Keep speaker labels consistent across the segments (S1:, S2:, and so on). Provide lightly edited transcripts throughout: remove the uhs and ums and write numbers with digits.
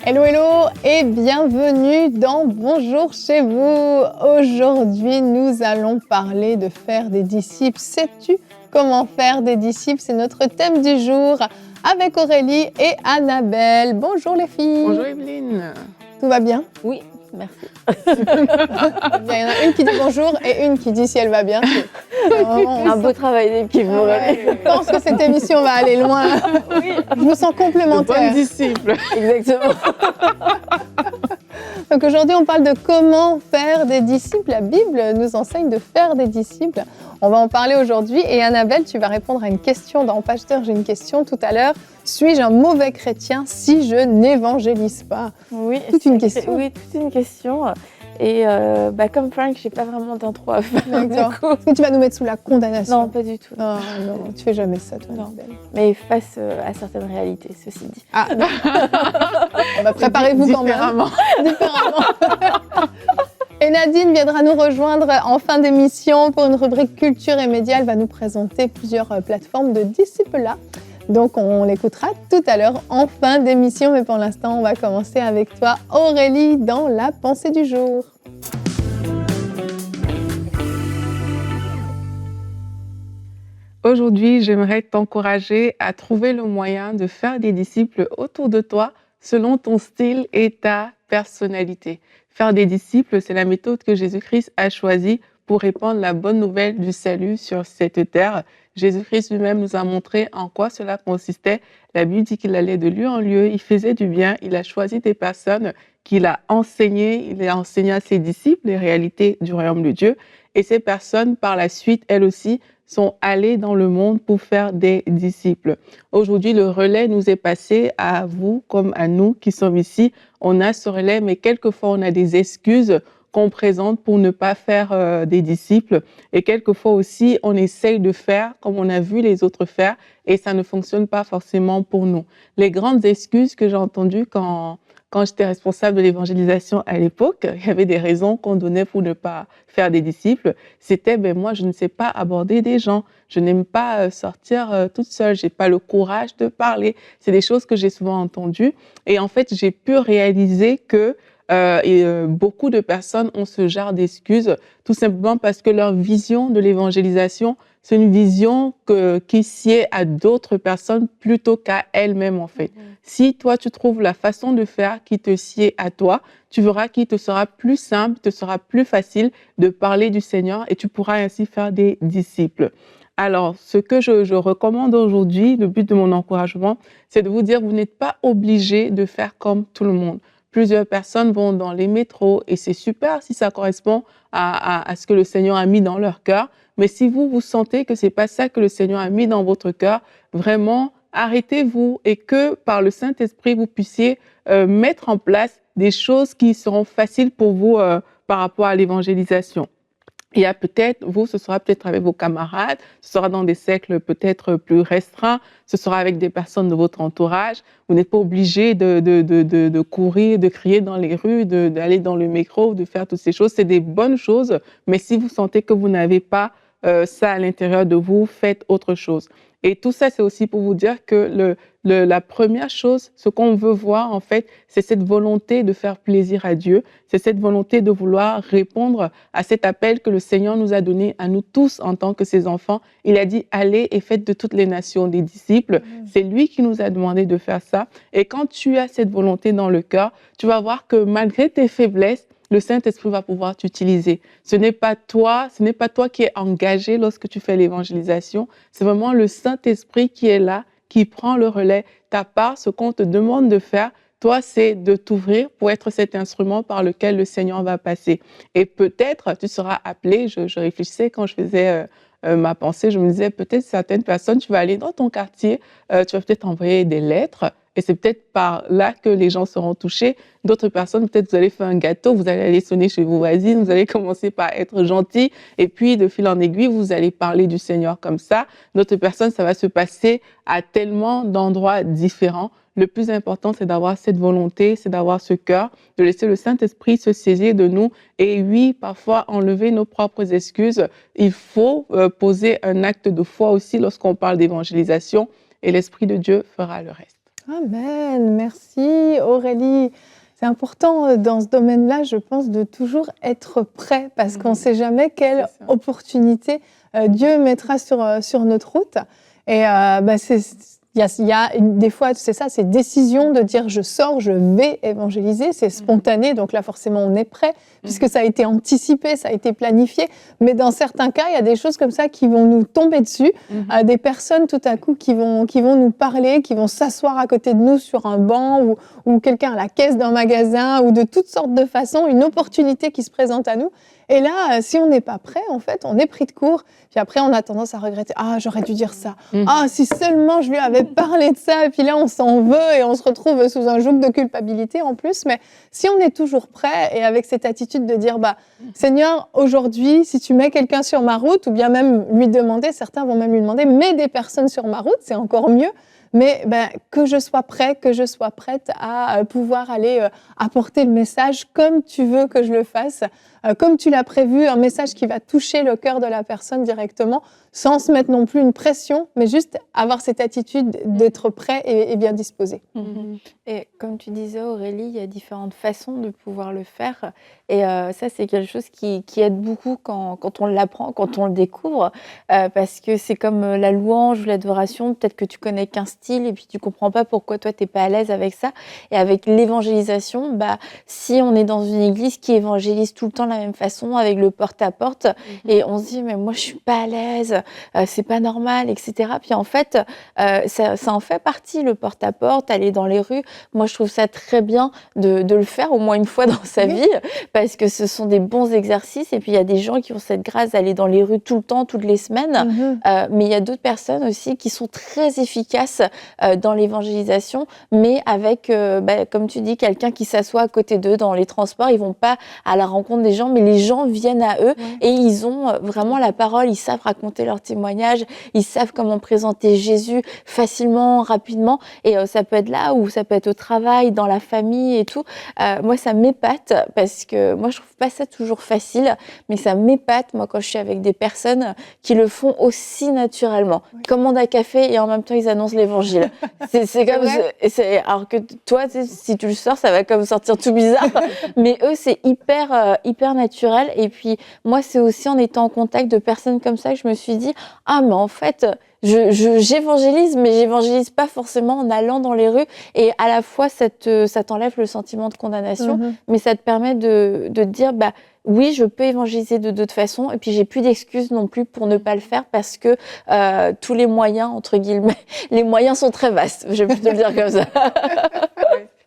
S1: Hello, hello et bienvenue dans Bonjour chez vous. Aujourd'hui, nous allons parler de faire des disciples. Sais-tu comment faire des disciples? C'est notre thème du jour avec Aurélie et Annabelle. Bonjour les filles.
S2: Bonjour Evelyne.
S1: Tout va bien?
S3: Oui, merci.
S1: Il y en a une qui dit bonjour et une qui dit si elle va bien.
S3: Un beau travail d'équipe, Aurélie.
S1: Je pense que cette émission va aller loin.
S3: Oui,
S1: Je me sens complémentaire.
S2: Bonne disciple.
S3: exactement.
S1: Donc aujourd'hui, on parle de comment faire des disciples. La Bible nous enseigne de faire des disciples. On va en parler aujourd'hui. Et Annabelle, tu vas répondre à une question dans Page d'heure. J'ai une question tout à l'heure. Suis-je un mauvais chrétien si je n'évangélise pas?
S3: Oui,
S1: Toute une question.
S3: Oui, toute une question. Et comme Frank, j'ai pas vraiment d'intro à faire.
S1: D'accord.
S3: Du coup.
S1: Est-ce que tu vas nous mettre sous la condamnation?
S3: Non, pas du tout.
S1: Non, non, tu fais jamais ça, toi,
S3: Non.
S1: Annabelle.
S3: Mais face à certaines réalités, ceci dit.
S1: Ah, préparez-vous quand même.
S2: Différemment.
S1: Et Nadine viendra nous rejoindre en fin d'émission pour une rubrique culture et médias. Elle va nous présenter plusieurs plateformes de disciples-là. Donc on l'écoutera tout à l'heure en fin d'émission. Mais pour l'instant, on va commencer avec toi, Aurélie, dans la pensée du jour.
S2: Aujourd'hui, j'aimerais t'encourager à trouver le moyen de faire des disciples autour de toi selon ton style et ta personnalité. Faire des disciples, c'est la méthode que Jésus-Christ a choisie pour répandre la bonne nouvelle du salut sur cette terre. Jésus-Christ lui-même nous a montré en quoi cela consistait. La Bible dit qu'il allait de lieu en lieu, il faisait du bien, il a choisi des personnes qu'il a enseignées, il a enseigné à ses disciples les réalités du royaume de Dieu. Et ces personnes, par la suite, elles aussi, sont allées dans le monde pour faire des disciples. Aujourd'hui, le relais nous est passé à vous comme à nous qui sommes ici. On a ce relais, mais quelquefois, on a des excuses qu'on présente pour ne pas faire des disciples. Et quelquefois aussi, on essaye de faire comme on a vu les autres faire et ça ne fonctionne pas forcément pour nous. Les grandes excuses que j'ai entendues quand j'étais responsable de l'évangélisation à l'époque, il y avait des raisons qu'on donnait pour ne pas faire des disciples. C'était, moi, je ne sais pas aborder des gens. Je n'aime pas sortir toute seule. J'ai pas le courage de parler. C'est des choses que j'ai souvent entendues. Et en fait, j'ai pu réaliser que beaucoup de personnes ont ce genre d'excuses, tout simplement parce que leur vision de l'évangélisation, c'est une vision qui sied à d'autres personnes plutôt qu'à elles-mêmes, en fait. Si toi, tu trouves la façon de faire qui te sied à toi, tu verras qu'il te sera plus simple, te sera plus facile de parler du Seigneur et tu pourras ainsi faire des disciples. Alors, ce que je recommande aujourd'hui, le but de mon encouragement, c'est de vous dire, vous n'êtes pas obligé de faire comme tout le monde. Plusieurs personnes vont dans les métros et c'est super si ça correspond à ce que le Seigneur a mis dans leur cœur. Mais si vous sentez que c'est pas ça que le Seigneur a mis dans votre cœur, vraiment, arrêtez-vous et que par le Saint-Esprit, vous puissiez mettre en place des choses qui seront faciles pour vous par rapport à l'évangélisation. Il y a peut-être, ce sera peut-être avec vos camarades, ce sera dans des cercles peut-être plus restreints, ce sera avec des personnes de votre entourage. Vous n'êtes pas obligé de courir, de crier dans les rues, d'aller dans le métro, de faire toutes ces choses. C'est des bonnes choses, mais si vous sentez que vous n'avez pas ça à l'intérieur de vous, faites autre chose. Et tout ça, c'est aussi pour vous dire que la première chose, ce qu'on veut voir, en fait, c'est cette volonté de faire plaisir à Dieu. C'est cette volonté de vouloir répondre à cet appel que le Seigneur nous a donné à nous tous en tant que ses enfants. Il a dit, allez et faites de toutes les nations des disciples. C'est lui qui nous a demandé de faire ça. Et quand tu as cette volonté dans le cœur, tu vas voir que malgré tes faiblesses, le Saint-Esprit va pouvoir t'utiliser. Ce n'est pas toi qui es engagé lorsque tu fais l'évangélisation. C'est vraiment le Saint-Esprit qui est là, qui prend le relais. Ta part, ce qu'on te demande de faire, toi, c'est de t'ouvrir pour être cet instrument par lequel le Seigneur va passer. Et peut-être, tu seras appelé, je réfléchissais quand je faisais ma pensée, je me disais, peut-être certaines personnes, tu vas aller dans ton quartier, tu vas peut-être envoyer des lettres, et c'est peut-être par là que les gens seront touchés. D'autres personnes, peut-être vous allez faire un gâteau, vous allez aller sonner chez vos voisines, vous allez commencer par être gentil, et puis de fil en aiguille, vous allez parler du Seigneur comme ça. D'autres personnes, ça va se passer à tellement d'endroits différents. le plus important, c'est d'avoir cette volonté, c'est d'avoir ce cœur, de laisser le Saint-Esprit se saisir de nous. Et oui, parfois, enlever nos propres excuses. Il faut poser un acte de foi aussi lorsqu'on parle d'évangélisation et l'Esprit de Dieu fera le reste.
S1: Amen. Merci Aurélie. C'est important dans ce domaine-là, je pense, de toujours être prêt parce qu'on ne sait jamais quelle opportunité Dieu mettra sur notre route. Et il y a des fois, c'est ça, c'est décision de dire je sors, je vais évangéliser, c'est spontané, donc là forcément on est prêt, puisque ça a été anticipé, ça a été planifié, mais dans certains cas, il y a des choses comme ça qui vont nous tomber dessus, des personnes tout à coup qui vont nous parler, qui vont s'asseoir à côté de nous sur un banc ou quelqu'un à la caisse d'un magasin ou de toutes sortes de façons, une opportunité qui se présente à nous. Et là, si on n'est pas prêt, en fait, on est pris de court. Puis après, on a tendance à regretter. Ah, j'aurais dû dire ça. Ah, si seulement je lui avais parlé de ça. Et puis là, on s'en veut et on se retrouve sous un joug de culpabilité en plus. Mais si on est toujours prêt et avec cette attitude de dire, Seigneur, aujourd'hui, si tu mets quelqu'un sur ma route, ou bien même lui demander, certains vont même lui demander, mets des personnes sur ma route, c'est encore mieux. Mais que je sois prêt, que je sois prête à pouvoir aller apporter le message comme tu veux que je le fasse, comme tu l'as prévu, un message qui va toucher le cœur de la personne directement, sans se mettre non plus une pression, mais juste avoir cette attitude d'être prêt et bien disposé.
S3: Et comme tu disais Aurélie, il y a différentes façons de pouvoir le faire. Et ça, c'est quelque chose qui aide beaucoup quand on l'apprend, quand on le découvre, parce que c'est comme la louange ou l'adoration, peut-être que tu connais qu'un style et puis tu comprends pas pourquoi toi, tu n'es pas à l'aise avec ça. Et avec l'évangélisation, si on est dans une église qui évangélise tout le temps de la même façon, avec le porte-à-porte, et on se dit, mais moi, je suis pas à l'aise, c'est pas normal, etc. Puis en fait, ça en fait partie, le porte-à-porte, aller dans les rues. Moi, je trouve ça très bien de le faire au moins une fois dans sa vie, parce que ce sont des bons exercices. Et puis, il y a des gens qui ont cette grâce d'aller dans les rues tout le temps, toutes les semaines. Mais il y a d'autres personnes aussi qui sont très efficaces dans l'évangélisation, mais avec, comme tu dis, quelqu'un qui s'assoit à côté d'eux dans les transports. Ils vont pas à la rencontre des gens, mais les gens viennent à eux et ils ont vraiment la parole. Ils savent raconter leur témoignage. Ils savent comment présenter Jésus facilement, rapidement. Et ça peut être là ou ça peut être au travail, dans la famille et tout. Moi, ça m'épate parce que moi, je trouve pas ça toujours facile, mais ça m'épate, moi, quand je suis avec des personnes qui le font aussi naturellement. Ils commandent un café et en même temps, ils annoncent l'évangile. C'est comme alors que toi, si tu le sors, ça va comme sortir tout bizarre. Mais eux, c'est hyper naturel. Et puis, moi, c'est aussi en étant en contact de personnes comme ça que je me suis dit, ah, mais en fait, j'évangélise, mais j'évangélise pas forcément en allant dans les rues. Et à la fois, ça t'enlève le sentiment de condamnation, mais ça te permet de te dire, oui, je peux évangéliser de d'autres façons. Et puis, j'ai plus d'excuses non plus pour ne pas le faire parce que tous les moyens, entre guillemets, les moyens sont très vastes. Je vais plutôt le dire comme ça.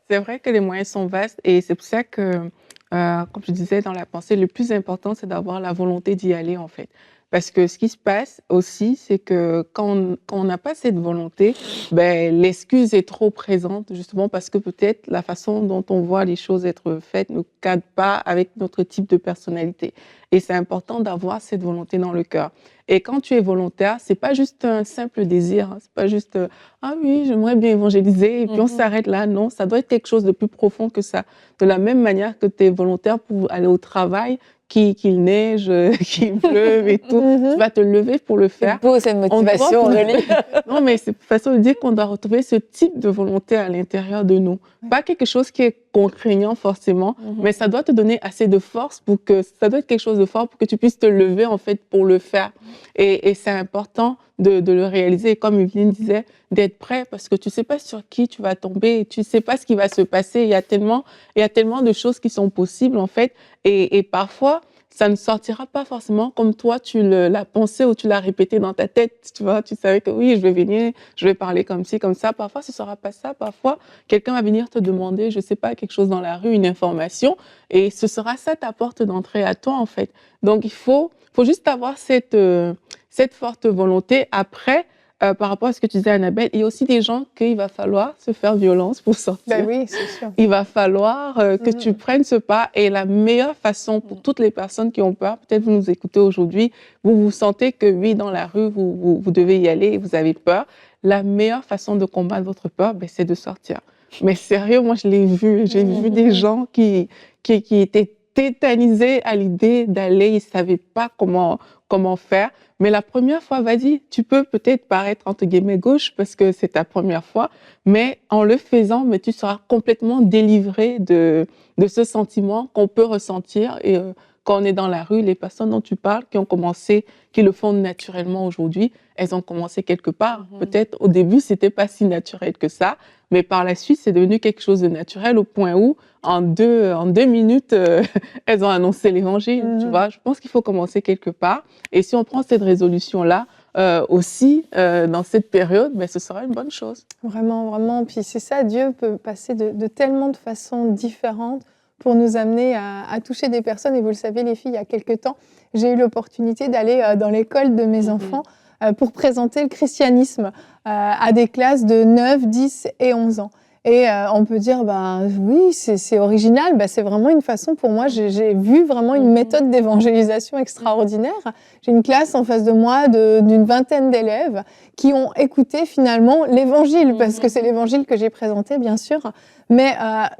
S2: C'est vrai que les moyens sont vastes et c'est pour ça que, comme je disais dans la pensée, le plus important, c'est d'avoir la volonté d'y aller, en fait. Parce que ce qui se passe aussi, c'est que quand on n'a pas cette volonté, l'excuse est trop présente, justement parce que peut-être la façon dont on voit les choses être faites ne cadre pas avec notre type de personnalité. Et c'est important d'avoir cette volonté dans le cœur. Et quand tu es volontaire, c'est pas juste un simple désir, c'est pas juste ah oui, j'aimerais bien évangéliser et puis on s'arrête là. Non, ça doit être quelque chose de plus profond que ça. De la même manière que tu es volontaire pour aller au travail, qu'il neige, qu'il pleuve et tout, tu vas te lever pour le faire.
S3: C'est beau cette motivation, Aurélie.
S2: Non, mais c'est façon de dire qu'on doit retrouver ce type de volonté à l'intérieur de nous. Pas quelque chose qui est contraignant forcément, mais ça doit te donner assez de force pour que ça doit être quelque chose de fort pour que tu puisses te lever en fait pour le faire. Et c'est important de le réaliser. Et comme Evelyne disait, d'être prêt parce que tu sais pas sur qui tu vas tomber, tu sais pas ce qui va se passer. Il y a tellement de choses qui sont possibles en fait. Et parfois, ça ne sortira pas forcément comme toi, tu l'as pensé ou tu l'as répété dans ta tête. Tu vois, tu savais que oui, je vais venir, je vais parler comme ci, comme ça. Parfois, ce ne sera pas ça. Parfois, quelqu'un va venir te demander, je ne sais pas, quelque chose dans la rue, une information. Et ce sera ça ta porte d'entrée à toi, en fait. Donc, il faut juste avoir cette forte volonté. Après, par rapport à ce que tu disais, Annabelle, il y a aussi des gens qu'il va falloir se faire violence pour sortir.
S1: Oui, c'est sûr.
S2: Il va falloir que tu prennes ce pas. Et la meilleure façon pour toutes les personnes qui ont peur, peut-être vous nous écoutez aujourd'hui, vous vous sentez que oui, dans la rue, vous devez y aller et vous avez peur. la meilleure façon de combattre votre peur, c'est de sortir. Mais sérieux, moi, je l'ai vu. J'ai vu des gens qui étaient tétanisés à l'idée d'aller, ils ne savaient pas comment faire. Mais la première fois, vas-y, tu peux peut-être paraître entre guillemets gauche parce que c'est ta première fois, mais en le faisant, mais tu seras complètement délivré de ce sentiment qu'on peut ressentir. Et quand on est dans la rue, les personnes dont tu parles qui ont commencé, qui le font naturellement aujourd'hui, elles ont commencé quelque part. Peut-être au début, c'était pas si naturel que ça, mais par la suite, c'est devenu quelque chose de naturel au point où, en deux minutes, elles ont annoncé l'évangile. Tu vois, je pense qu'il faut commencer quelque part. Et si on prend cette résolution-là, aussi, dans cette période, ce sera une bonne chose.
S1: Vraiment, vraiment. Puis c'est ça, Dieu peut passer de tellement de façons différentes pour nous amener à toucher des personnes. Et vous le savez, les filles, il y a quelque temps, j'ai eu l'opportunité d'aller dans l'école de mes enfants pour présenter le christianisme à des classes de 9, 10 et 11 ans. Et on peut dire, oui, c'est original. C'est vraiment une façon, pour moi, j'ai vu vraiment une méthode d'évangélisation extraordinaire. J'ai une classe en face de moi d'une vingtaine d'élèves qui ont écouté finalement l'évangile, parce que c'est l'évangile que j'ai présenté, bien sûr. Mais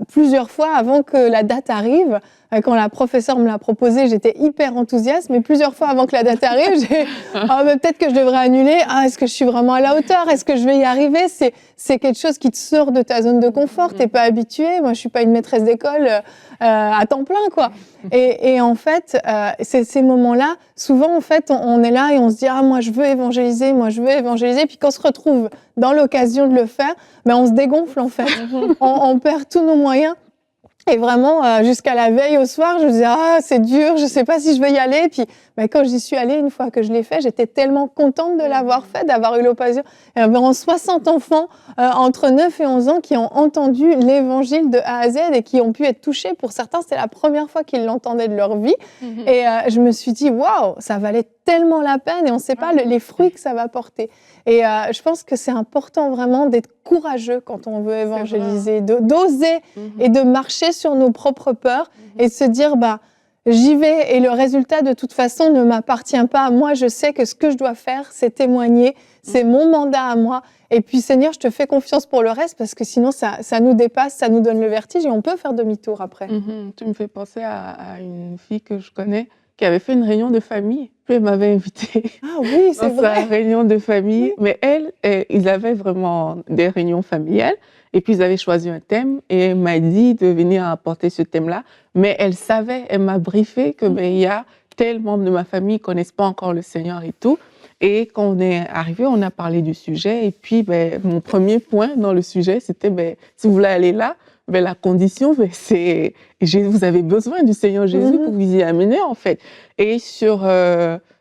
S1: plusieurs fois, avant que la date arrive, quand la professeure me l'a proposé, j'étais hyper enthousiaste, mais plusieurs fois avant que la date arrive, peut-être que je devrais annuler. Est-ce que je suis vraiment à la hauteur? Est-ce que je vais y arriver? C'est quelque chose qui te sort de ta zone de confort. T'es pas habitué. Moi, je suis pas une maîtresse d'école à temps plein, quoi. Et en fait, c'est ces moments-là. Souvent, en fait, on est là et on se dit moi, je veux évangéliser. Puis quand on se retrouve dans l'occasion de le faire, on se dégonfle en fait. On perd tous nos moyens. Et vraiment, jusqu'à la veille au soir, je me disais c'est dur, je sais pas si je vais y aller. Puis quand j'y suis allée, une fois que je l'ai fait, j'étais tellement contente de l'avoir fait, d'avoir eu l'occasion. Il y a environ 60 enfants entre 9 et 11 ans qui ont entendu l'évangile de A à Z et qui ont pu être touchés. Pour certains, c'était la première fois qu'ils l'entendaient de leur vie. Et je me suis dit, waouh, ça valait tellement la peine et on ne sait pas les fruits que ça va porter. Et je pense que c'est important vraiment d'être courageux quand on veut évangéliser, d'oser et de marcher sur nos propres peurs et de se dire, j'y vais et le résultat de toute façon ne m'appartient pas. Moi, je sais que ce que je dois faire, c'est témoigner, c'est mon mandat à moi. Et puis Seigneur, je te fais confiance pour le reste parce que sinon ça nous dépasse, ça nous donne le vertige et on peut faire demi-tour après.
S2: Tu me fais penser à une fille que je connais qui avait fait une réunion de famille. Puis elle m'avait invitée
S1: oui, c'est
S2: dans sa réunion de famille. Mais ils avaient vraiment des réunions familiales. Et puis, ils avaient choisi un thème et elle m'a dit de venir apporter ce thème-là. Mais elle savait, elle m'a briefé que il y a tel membre de ma famille qui ne connaissent pas encore le Seigneur et tout. Et quand on est arrivé, on a parlé du sujet. Et puis, mon premier point dans le sujet, c'était si vous voulez aller là, la condition, c'est vous avez besoin du Seigneur Jésus pour vous y amener, en fait. Et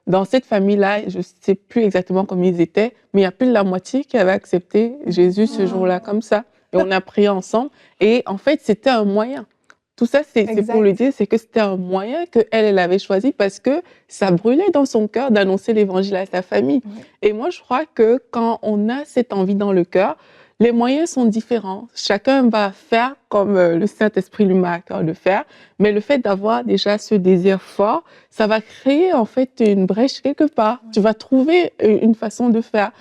S2: dans cette famille-là, je ne sais plus exactement comment ils étaient, mais il y a plus de la moitié qui avait accepté Jésus ce jour-là, comme ça. Et on a prié ensemble. Et en fait, c'était un moyen. Tout ça, c'est pour le dire, c'est que c'était un moyen qu'elle avait choisi parce que ça brûlait dans son cœur d'annoncer l'évangile à sa famille. Et moi, je crois que quand on a cette envie dans le cœur, les moyens sont différents. Chacun va faire comme le Saint-Esprit lui met à cœur de faire. Mais le fait d'avoir déjà ce désir fort, ça va créer en fait une brèche quelque part. Tu vas trouver une façon de faire.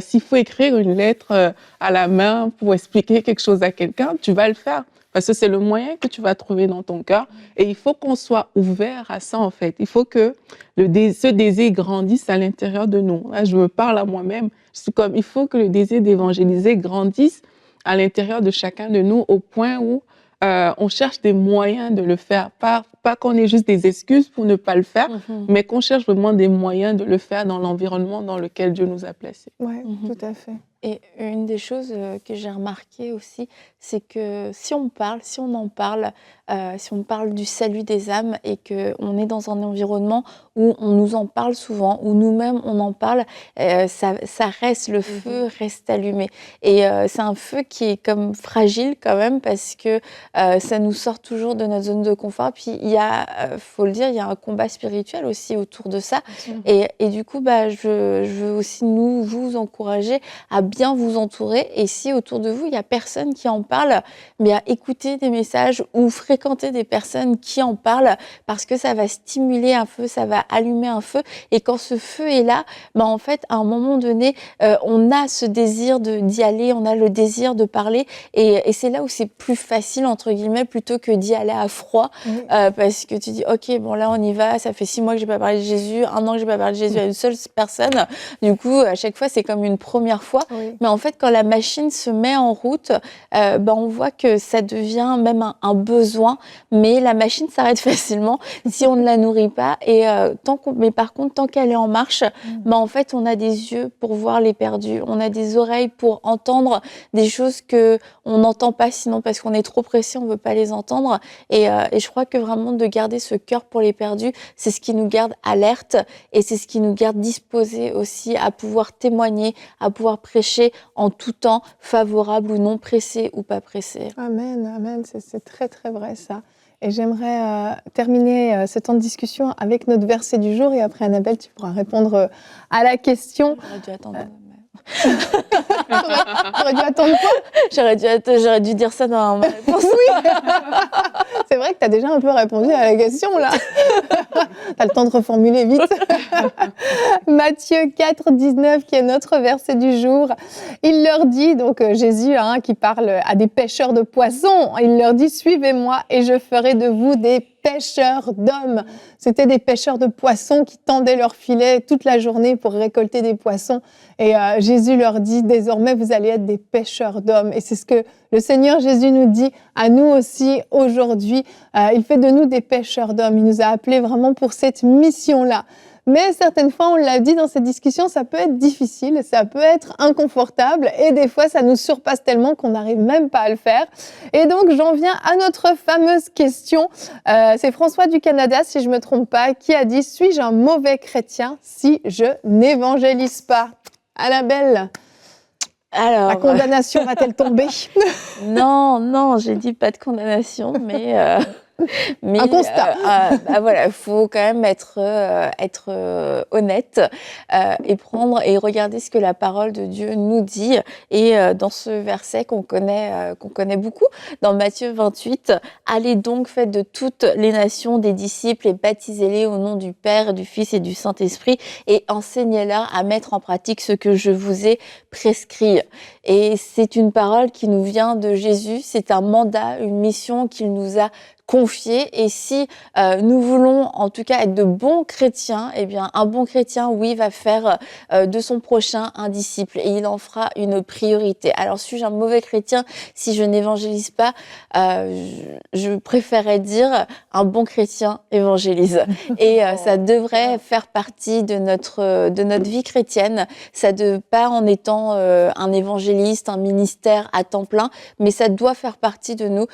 S2: S'il faut écrire une lettre à la main pour expliquer quelque chose à quelqu'un, tu vas le faire. Parce que c'est le moyen que tu vas trouver dans ton cœur. Et il faut qu'on soit ouvert à ça, en fait. Il faut que ce désir grandisse à l'intérieur de nous. Là, je me parle à moi-même. Il faut que le désir d'évangéliser grandisse à l'intérieur de chacun de nous au point où on cherche des moyens de le faire. Pas qu'on ait juste des excuses pour ne pas le faire, mais qu'on cherche vraiment des moyens de le faire dans l'environnement dans lequel Dieu nous a placés.
S1: Oui, tout à fait.
S3: Et une des choses que j'ai remarqué aussi, c'est que si on en parle, si on parle du salut des âmes et qu'on est dans un environnement où on nous en parle souvent, où nous-mêmes on en parle, ça reste, le feu reste allumé. Et c'est un feu qui est comme fragile quand même parce que ça nous sort toujours de notre zone de confort. Puis il y a, faut le dire, il y a un combat spirituel aussi autour de ça.
S1: Bien sûr.
S3: Et du coup, je veux aussi vous encourager à bien vous entourer. Et si autour de vous, il y a personne qui en parle, mais à écouter des messages ou fréquenter des personnes qui en parlent, parce que ça va stimuler un feu, ça va allumer un feu. Et quand ce feu est là, en fait, à un moment donné, on a ce désir d'y aller, on a le désir de parler. Et c'est là où c'est plus facile, entre guillemets, plutôt que d'y aller à froid.
S1: Oui.
S3: Parce que tu dis, OK, bon, là, on y va. Ça fait 6 mois que j'ai pas parlé de Jésus, 1 an que j'ai pas parlé de Jésus à une seule personne. Du coup, à chaque fois, c'est comme une première fois.
S1: Oui.
S3: Mais en fait, quand la machine se met en route, on voit que ça devient même un besoin. Mais la machine s'arrête facilement si on ne la nourrit pas. Et mais par contre, tant qu'elle est en marche, en fait, on a des yeux pour voir les perdus. On a des oreilles pour entendre des choses que on n'entend pas sinon parce qu'on est trop pressé, on veut pas les entendre. Et je crois que vraiment de garder ce cœur pour les perdus, c'est ce qui nous garde alerte et c'est ce qui nous garde disposés aussi à pouvoir témoigner, à pouvoir prêcher en tout temps, favorable ou non, pressé ou pas pressé.
S1: Amen, amen, c'est très très vrai ça. Et j'aimerais terminer ce temps de discussion avec notre verset du jour et après Annabelle, tu pourras répondre à la question.
S3: J'aurais dû attendre.
S1: J'aurais dû attendre quoi?
S3: J'aurais dû dire ça dans ma réponse.
S1: Oui. C'est vrai que tu as déjà un peu répondu à la question là. Tu as le temps de reformuler vite. Matthieu 4, 19, qui est notre verset du jour. Il leur dit, donc Jésus qui parle à des pêcheurs de poissons, il leur dit « Suivez-moi et je ferai de vous des pêcheurs d'hommes ». C'était des pêcheurs de poissons qui tendaient leur filet toute la journée pour récolter des poissons. Et Jésus leur dit « Désormais, vous allez être des pêcheurs d'hommes ». Et c'est ce que le Seigneur Jésus nous dit à nous aussi aujourd'hui. Il fait de nous des pêcheurs d'hommes. Il nous a appelés vraiment pour cette mission-là. Mais certaines fois, on l'a dit dans cette discussion, ça peut être difficile, ça peut être inconfortable et des fois, ça nous surpasse tellement qu'on n'arrive même pas à le faire. Et donc, j'en viens à notre fameuse question. C'est François du Canada, si je ne me trompe pas, qui a dit « Suis-je un mauvais chrétien si je n'évangélise pas ?» Annabelle,
S3: Alors,
S1: la condamnation va-t-elle tomber?
S3: non, j'ai dit pas de condamnation, mais
S1: un constat.
S3: Voilà, il faut quand même être honnête et prendre et regarder ce que la parole de Dieu nous dit. Et dans ce verset qu'on connaît beaucoup, dans Matthieu 28, « Allez donc, faites de toutes les nations des disciples et baptisez-les au nom du Père, du Fils et du Saint-Esprit et enseignez-leur à mettre en pratique ce que je vous ai prescrit. » Et c'est une parole qui nous vient de Jésus, c'est un mandat, une mission qu'il nous a confiée. Et si nous voulons en tout cas être de bons chrétiens, eh bien un bon chrétien, oui, va faire de son prochain un disciple et il en fera une priorité. Alors suis-je un mauvais chrétien si je n'évangélise pas? Je préférerais dire un bon chrétien évangélise. Et ça devrait faire partie de notre vie chrétienne. Ça ne pas en étant un évangéliste, un ministère à temps plein, mais ça doit faire partie de nous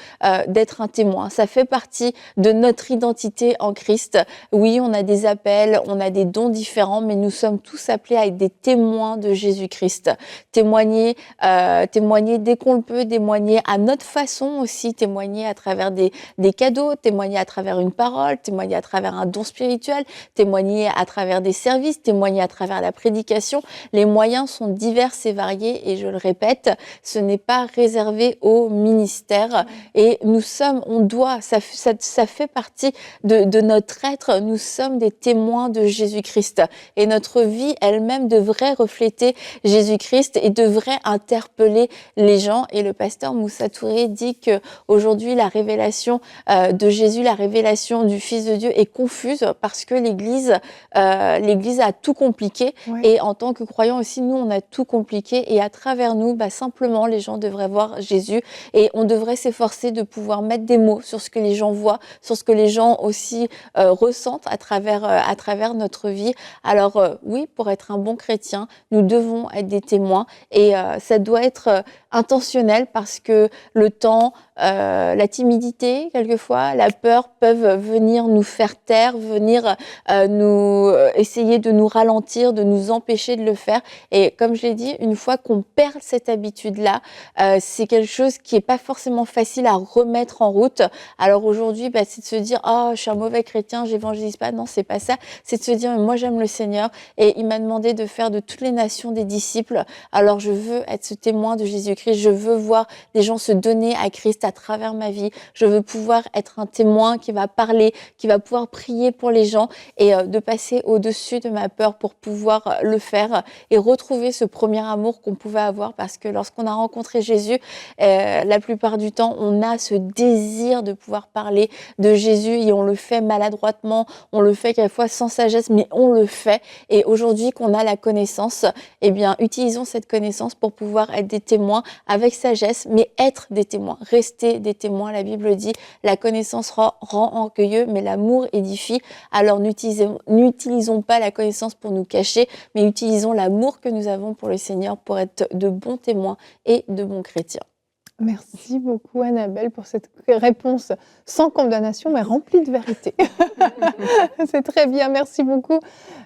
S3: d'être un témoin. Ça fait partie de notre identité en Christ. Oui, on a des appels, on a des dons différents, mais nous sommes tous appelés à être des témoins de Jésus-Christ. Témoigner dès qu'on le peut, témoigner à notre façon aussi, témoigner à travers des cadeaux, témoigner à travers une parole, témoigner à travers un don spirituel, témoigner à travers des services, témoigner à travers la prédication. Les moyens sont divers et variés et je le répète, ce n'est pas réservé au ministère et on doit, ça fait partie de notre être, nous sommes des témoins de Jésus-Christ et notre vie elle-même devrait refléter Jésus-Christ et devrait interpeller les gens. Et le pasteur Moussa Touré dit que aujourd'hui la révélation de Jésus, la révélation du Fils de Dieu est confuse parce que l'Église a tout compliqué.
S1: Oui.
S3: Et en tant que croyants aussi, nous on a tout compliqué et à travers nous, simplement les gens devraient voir Jésus et on devrait s'efforcer de pouvoir mettre des mots sur ce que les gens voient, sur ce que les gens aussi ressentent à travers notre vie. Alors oui, pour être un bon chrétien, nous devons être des témoins et ça doit être intentionnel parce que le temps, la timidité, quelquefois, la peur peuvent venir nous faire taire, venir essayer de nous ralentir, de nous empêcher de le faire. Et comme je l'ai dit, une fois qu'on perd cette habitude-là, c'est quelque chose qui est pas forcément facile à remettre en route. Alors aujourd'hui, c'est de se dire, oh, je suis un mauvais chrétien, j'évangélise pas. Non, c'est pas ça. C'est de se dire, moi j'aime le Seigneur et il m'a demandé de faire de toutes les nations des disciples. Alors je veux être ce témoin de Jésus-Christ. Je veux voir des gens se donner à Christ à travers ma vie. Je veux pouvoir être un témoin qui va parler, qui va pouvoir prier pour les gens et de passer au-dessus de ma peur pour pouvoir le faire et retrouver ce premier amour qu'on pouvait avoir parce que lorsqu'on a rencontré Jésus, la plupart du temps, on a ce désir de pouvoir parler de Jésus et on le fait maladroitement, on le fait quelquefois sans sagesse, mais on le fait. Et aujourd'hui qu'on a la connaissance, eh bien, utilisons cette connaissance pour pouvoir être des témoins avec sagesse, mais être des témoins, rester des témoins. La Bible dit, la connaissance rend orgueilleux, mais l'amour édifie. Alors n'utilisons pas la connaissance pour nous cacher, mais utilisons l'amour que nous avons pour le Seigneur pour être de bons témoins et de bons chrétiens.
S1: Merci beaucoup Annabelle pour cette réponse sans condamnation mais remplie de vérité. C'est très bien, merci beaucoup.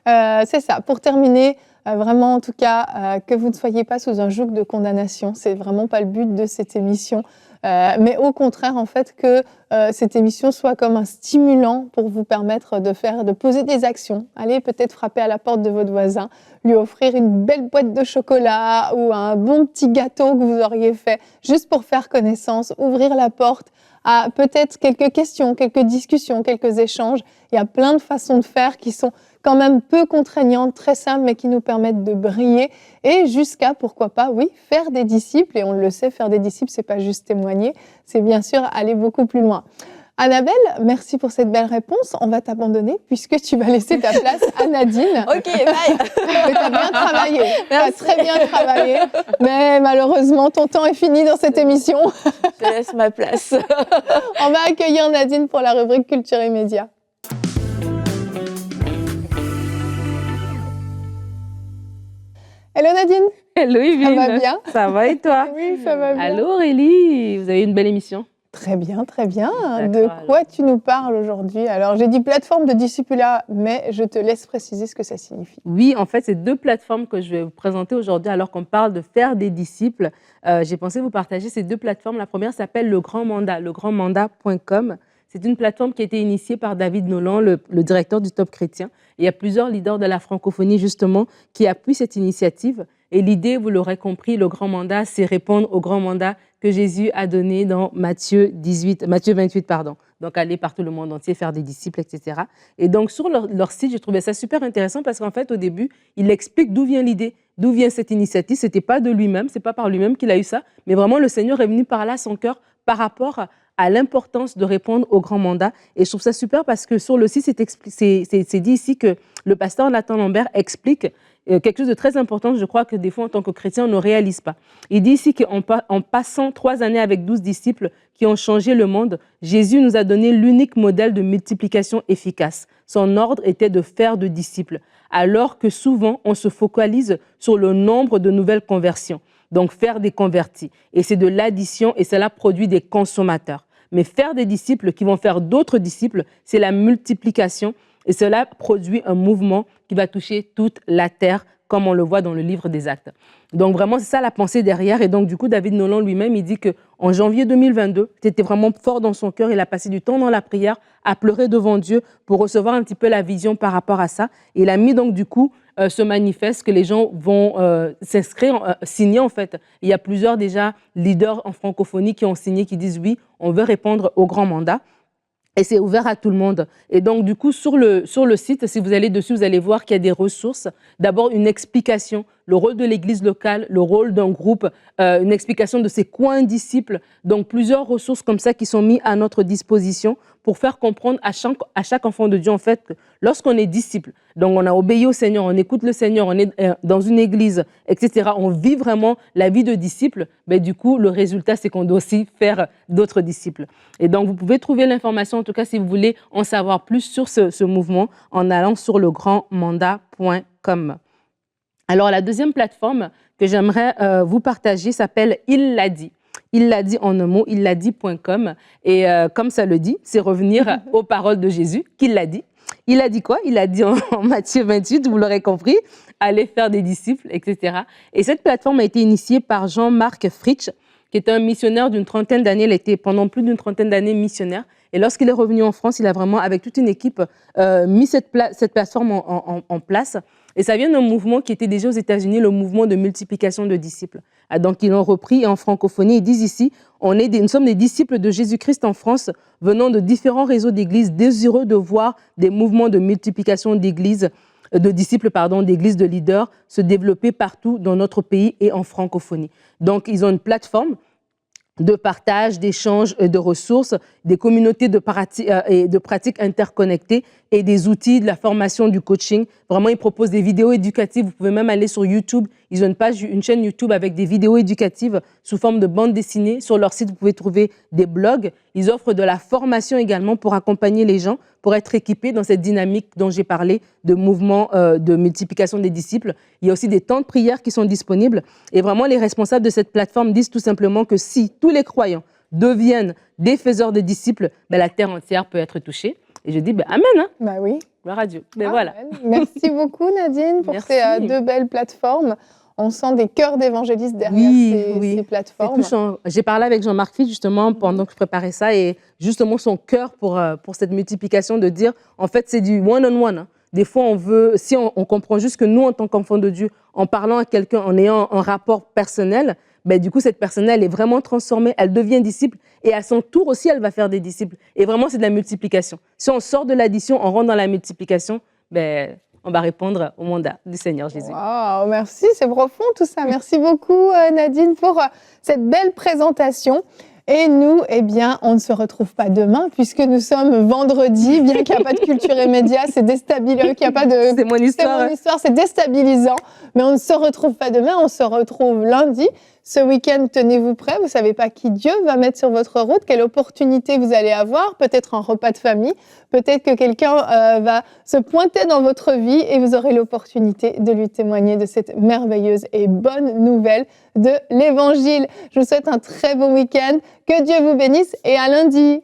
S1: C'est ça, pour terminer, vraiment en tout cas, que vous ne soyez pas sous un joug de condamnation, c'est vraiment pas le but de cette émission. Mais au contraire, en fait, que cette émission soit comme un stimulant pour vous permettre de poser des actions. Allez peut-être frapper à la porte de votre voisin, lui offrir une belle boîte de chocolat ou un bon petit gâteau que vous auriez fait juste pour faire connaissance, ouvrir la porte à peut-être quelques questions, quelques discussions, quelques échanges. Il y a plein de façons de faire qui sont quand même peu contraignantes, très simples, mais qui nous permettent de briller et jusqu'à, pourquoi pas, oui, faire des disciples. Et on le sait, faire des disciples, c'est pas juste témoigner, c'est bien sûr aller beaucoup plus loin. Annabelle, merci pour cette belle réponse. On va t'abandonner puisque tu vas laisser ta place à Nadine.
S3: Ok, bye.
S1: Tu as bien travaillé, tu as très bien travaillé, mais malheureusement, ton temps est fini dans cette émission.
S3: Je laisse ma place.
S1: On va accueillir Nadine pour la rubrique Culture et Médias. Hello Nadine.
S4: Hello Yvine.
S1: Ça va bien?
S4: Ça va et toi?
S1: Oui, ça va bien.
S4: Allô Aurélie, vous avez une belle émission.
S1: Très bien, très bien. De quoi tu nous parles aujourd'hui? Alors, j'ai dit plateforme de discipulat, mais je te laisse préciser ce que ça signifie.
S4: Oui, en fait, c'est deux plateformes que je vais vous présenter aujourd'hui alors qu'on parle de faire des disciples. J'ai pensé vous partager ces deux plateformes. La première s'appelle Le Grand Mandat, legrandmandat.com. C'est une plateforme qui a été initiée par David Nolan, le directeur du Top Chrétien. Et il y a plusieurs leaders de la francophonie, justement, qui appuient cette initiative. Et l'idée, vous l'aurez compris, le grand mandat, c'est répondre au grand mandat que Jésus a donné dans Matthieu 28. Donc, aller partout le monde entier, faire des disciples, etc. Et donc, sur leur site, j'ai trouvé ça super intéressant parce qu'en fait, au début, il explique d'où vient l'idée, d'où vient cette initiative. Ce n'était pas de lui-même, ce n'est pas par lui-même qu'il a eu ça, mais vraiment, le Seigneur est venu par là à son cœur par rapport à l'importance de répondre au grand mandat. Et je trouve ça super parce que sur le site, c'est dit ici que le pasteur Nathan Lambert explique quelque chose de très important, je crois que des fois, en tant que chrétien, on ne réalise pas. Il dit ici qu'en passant 3 années avec 12 disciples qui ont changé le monde, Jésus nous a donné l'unique modèle de multiplication efficace. Son ordre était de faire de disciples, alors que souvent, on se focalise sur le nombre de nouvelles conversions. Donc, faire des convertis. Et c'est de l'addition et cela produit des consommateurs. Mais faire des disciples qui vont faire d'autres disciples, c'est la multiplication. Et cela produit un mouvement qui va toucher toute la terre, comme on le voit dans le livre des Actes. Donc vraiment, c'est ça la pensée derrière. Et donc du coup, David Nolan lui-même, il dit qu'en janvier 2022, c'était vraiment fort dans son cœur. Il a passé du temps dans la prière, à pleurer devant Dieu pour recevoir un petit peu la vision par rapport à ça. Et il a mis donc du coup ce manifeste que les gens vont s'inscrire, signer en fait. Il y a plusieurs déjà leaders en francophonie qui ont signé, qui disent oui, on veut répondre au grand mandat. Et c'est ouvert à tout le monde. Et donc, du coup, sur le site, si vous allez dessus, vous allez voir qu'il y a des ressources. D'abord, une explication, le rôle de l'église locale, le rôle d'un groupe, une explication de c'est quoi un disciple. Donc, plusieurs ressources comme ça qui sont mises à notre disposition pour faire comprendre à chaque enfant de Dieu, en fait, que lorsqu'on est disciple, donc on a obéi au Seigneur, on écoute le Seigneur, on est dans une église, etc., on vit vraiment la vie de disciple, ben, du coup, le résultat, c'est qu'on doit aussi faire d'autres disciples. Et donc, vous pouvez trouver l'information, en tout cas, si vous voulez en savoir plus sur ce mouvement, en allant sur legrandmandat.com. Alors, la deuxième plateforme que j'aimerais vous partager s'appelle Il l'a dit. Il l'a dit en un mot, il l'a dit.com. Et comme ça le dit, c'est revenir aux paroles de Jésus, qu'il l'a dit. Il a dit quoi? Il a dit en Matthieu 28, vous l'aurez compris, allez faire des disciples, etc. Et cette plateforme a été initiée par Jean-Marc Fritsch, qui est un missionnaire d'une trentaine d'années. Il a été pendant plus d'une trentaine d'années missionnaire. Et lorsqu'il est revenu en France, il a vraiment, avec toute une équipe, mis cette plateforme en place. Et ça vient d'un mouvement qui était déjà aux États-Unis, le mouvement de multiplication de disciples. Donc, ils l'ont repris et en francophonie, ils disent ici, nous sommes des disciples de Jésus-Christ en France, venant de différents réseaux d'églises, désireux de voir des mouvements de multiplication d'églises, de disciples, d'églises de leaders se développer partout dans notre pays et en francophonie. Donc, ils ont une plateforme de partage, d'échange de ressources, des communautés de pratiques interconnectées et des outils de la formation, du coaching. Vraiment, ils proposent des vidéos éducatives. Vous pouvez même aller sur YouTube. Ils ont une chaîne YouTube avec des vidéos éducatives sous forme de bande dessinée. Sur leur site, vous pouvez trouver des blogs. Ils offrent de la formation également pour accompagner les gens, pour être équipés dans cette dynamique dont j'ai parlé de mouvement de multiplication des disciples. Il y a aussi des temps de prière qui sont disponibles. Et vraiment, les responsables de cette plateforme disent tout simplement que si tous les croyants deviennent des faiseurs de disciples, la terre entière peut être touchée. Et je dis, amen. Hein?
S1: Bah oui.
S4: Gloire à Dieu.
S1: Voilà. Merci beaucoup, Nadine, pour ces deux belles plateformes. On sent des cœurs d'évangélistes derrière ces plateformes.
S4: J'ai parlé avec Jean-Marc Fitsch justement pendant que je préparais ça et justement son cœur pour cette multiplication de dire, en fait, c'est du one-on-one. Hein. Des fois, si on comprend juste que nous, en tant qu'enfants de Dieu, en parlant à quelqu'un, en ayant un rapport personnel, du coup, cette personne elle est vraiment transformée, elle devient disciple et à son tour aussi, elle va faire des disciples. Et vraiment, c'est de la multiplication. Si on sort de l'addition, on rentre dans la multiplication, on va répondre au mandat du Seigneur Jésus.
S1: Wow, merci, c'est profond tout ça. Merci beaucoup Nadine pour cette belle présentation. Et nous, on ne se retrouve pas demain puisque nous sommes vendredi, bien qu'il n'y a pas de culture et médias, c'est déstabilisant, qu'il n'y a pas de...
S4: C'est mon histoire.
S1: C'est déstabilisant, mais on ne se retrouve pas demain, on se retrouve lundi. Ce week-end, tenez-vous prêts, vous ne savez pas qui Dieu va mettre sur votre route, quelle opportunité vous allez avoir, peut-être un repas de famille, peut-être que quelqu'un va se pointer dans votre vie et vous aurez l'opportunité de lui témoigner de cette merveilleuse et bonne nouvelle de l'Évangile. Je vous souhaite un très beau week-end, que Dieu vous bénisse et à lundi.